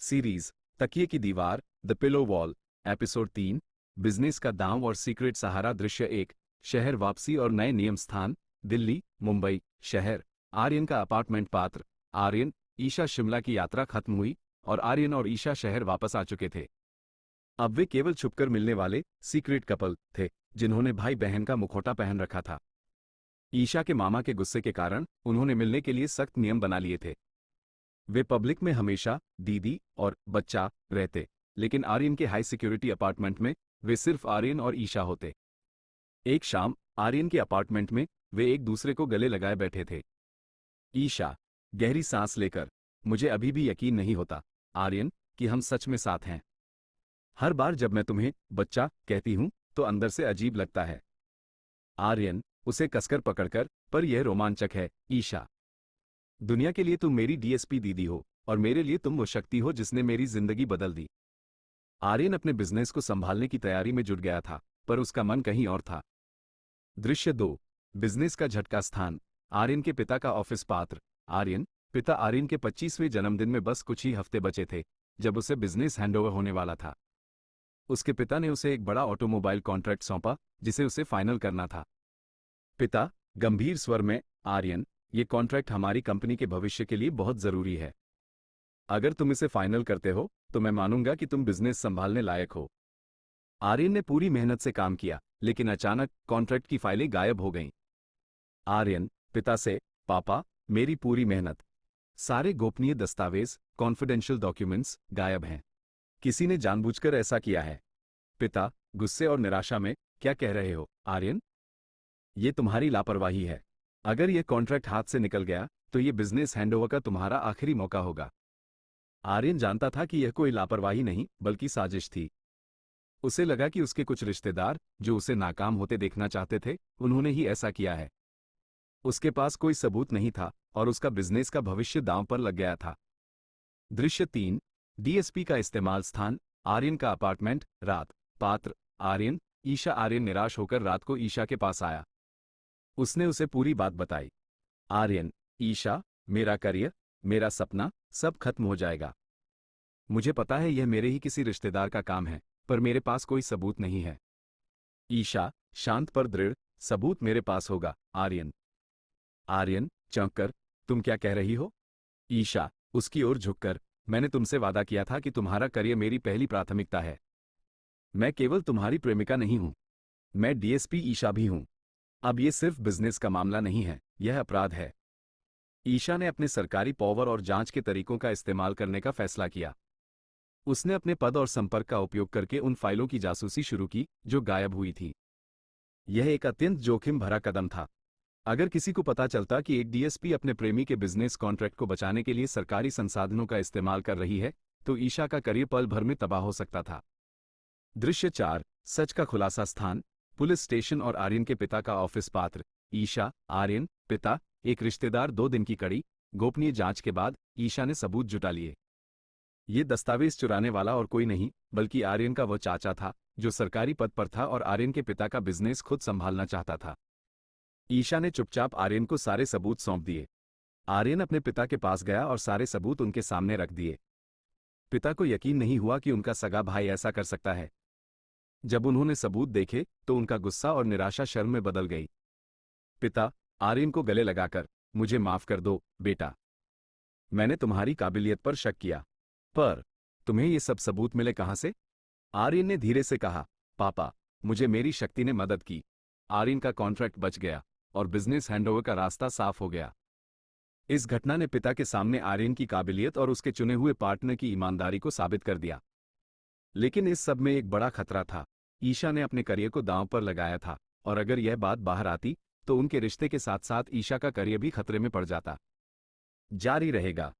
Series तकिए की दीवार the pillow wall episode 3 business का दांव और सीक्रेट सहारा दृश्य 1 शहर वापसी और नए नियम स्थान दिल्ली मुंबई शहर आर्यन का अपार्टमेंट पात्र आर्यन ईशा शिमला की यात्रा खत्म हुई और आर्यन और ईशा शहर वापस आ चुके थे। अब वे केवल छुपकर मिलने वाले सीक्रेट कपल थे जिन्होंने भाई बहन का मुखौटा पहन रखा था। ईशा के मामा के गुस्से के कारण उन्होंने मिलने के लिए सख्त नियम बना लिए थे। वे पब्लिक में हमेशा दीदी और बच्चा रहते, लेकिन आर्यन के हाई सिक्योरिटी अपार्टमेंट में वे सिर्फ आर्यन और ईशा होते। एक शाम आर्यन के अपार्टमेंट में वे एक दूसरे को गले लगाए बैठे थे। ईशा गहरी सांस लेकर, मुझे अभी भी यकीन नहीं होता आर्यन कि हम सच में साथ हैं। हर बार जब मैं तुम्हें बच्चा कहती हूं तो अंदर से अजीब लगता है। आर्यन उसे कसकर पकड़कर, पर यह रोमांचक है ईशा। दुनिया के लिए तुम मेरी डीएसपी दीदी हो और मेरे लिए तुम वो शक्ति हो जिसने मेरी जिंदगी बदल दी। आर्यन अपने बिजनेस को संभालने की तैयारी में जुट गया था, पर उसका मन कहीं और था। दृश्य 2 बिजनेस का झटका स्थान आर्यन के पिता का ऑफिस पात्र आर्यन पिता आर्यन के 25वें जन्मदिन में बस कुछ ही हफ्ते बचे थे जब उसे बिजनेस हैंडओवर होने वाला था। उसके पिता ने उसे एक बड़ा ऑटोमोबाइल कॉन्ट्रैक्ट सौंपा जिसे उसे फाइनल करना था। पिता गंभीर स्वर में, आर्यन ये कॉन्ट्रैक्ट हमारी कंपनी के भविष्य के लिए बहुत जरूरी है। अगर तुम इसे फाइनल करते हो तो मैं मानूंगा कि तुम बिजनेस संभालने लायक हो। आर्यन ने पूरी मेहनत से काम किया, लेकिन अचानक कॉन्ट्रैक्ट की फाइलें गायब हो गईं। आर्यन पिता से, पापा मेरी पूरी मेहनत, सारे गोपनीय दस्तावेज कॉन्फिडेंशियल डॉक्यूमेंट्स गायब हैं। किसी ने जानबूझकर ऐसा किया है। पिता गुस्से और निराशा में, क्या कह रहे हो आर्यन? ये तुम्हारी लापरवाही है। अगर यह कॉन्ट्रैक्ट हाथ से निकल गया तो यह बिजनेस हैंडओवर का तुम्हारा आखिरी मौका होगा। आर्यन जानता था कि यह कोई लापरवाही नहीं बल्कि साजिश थी। उसे लगा कि उसके कुछ रिश्तेदार जो उसे नाकाम होते देखना चाहते थे, उन्होंने ही ऐसा किया है। उसके पास कोई सबूत नहीं था और उसका बिजनेस का भविष्य दांव पर लग गया था। दृश्य 3 डीएसपी का इस्तेमाल स्थान आर्यन का अपार्टमेंट रात पात्र आर्यन ईशा आर्यन निराश होकर रात को ईशा के पास आया। उसने उसे पूरी बात बताई। आर्यन ईशा मेरा करियर, मेरा सपना सब खत्म हो जाएगा। मुझे पता है यह मेरे ही किसी रिश्तेदार का काम है, पर मेरे पास कोई सबूत नहीं है। ईशा शांत पर दृढ़, सबूत मेरे पास होगा आर्यन। आर्यन चौंक कर, तुम क्या कह रही हो? ईशा उसकी ओर झुककर, मैंने तुमसे वादा किया था कि तुम्हारा करियर मेरी पहली प्राथमिकता है। मैं केवल तुम्हारी प्रेमिका नहीं हूं, मैं डीएसपी ईशा भी हूं। अब ये सिर्फ बिजनेस का मामला नहीं है, यह अपराध है। ईशा ने अपने सरकारी पावर और जांच के तरीकों का इस्तेमाल करने का फैसला किया। उसने अपने पद और संपर्क का उपयोग करके उन फाइलों की जासूसी शुरू की जो गायब हुई थी। यह एक अत्यंत जोखिम भरा कदम था। अगर किसी को पता चलता कि एक डीएसपी अपने प्रेमी के बिजनेस कॉन्ट्रैक्ट को बचाने के लिए सरकारी संसाधनों का इस्तेमाल कर रही है, तो ईशा का करियर पल भर में तबाह हो सकता था। दृश्य 4 सच का खुलासा स्थान पुलिस स्टेशन और आर्यन के पिता का ऑफिस पात्र ईशा आर्यन पिता एक रिश्तेदार 2 दिन की कड़ी गोपनीय जांच के बाद ईशा ने सबूत जुटा लिए। ये दस्तावेज चुराने वाला और कोई नहीं बल्कि आर्यन का वह चाचा था जो सरकारी पद पर था और आर्यन के पिता का बिजनेस खुद संभालना चाहता था। ईशा ने चुपचाप आर्यन को सारे सबूत सौंप दिए। आर्यन अपने पिता के पास गया और सारे सबूत उनके सामने रख दिए। पिता को यकीन नहीं हुआ कि उनका सगा भाई ऐसा कर सकता है। जब उन्होंने सबूत देखे तो उनका गुस्सा और निराशा शर्म में बदल गई। पिता आर्यन को गले लगाकर, मुझे माफ कर दो बेटा, मैंने तुम्हारी काबिलियत पर शक किया, पर तुम्हें ये सब सबूत मिले कहां से? आर्यन ने धीरे से कहा, पापा मुझे मेरी शक्ति ने मदद की। आर्यन का कॉन्ट्रैक्ट बच गया और बिजनेस हैंडओवर का रास्ता साफ हो गया। इस घटना ने पिता के सामने आर्यन की काबिलियत और उसके चुने हुए पार्टनर की ईमानदारी को साबित कर दिया। लेकिन इस सब में एक बड़ा खतरा था। ईशा ने अपने करियर को दांव पर लगाया था और अगर यह बात बाहर आती तो उनके रिश्ते के साथ साथ ईशा का करियर भी खतरे में पड़ जाता। जारी रहेगा।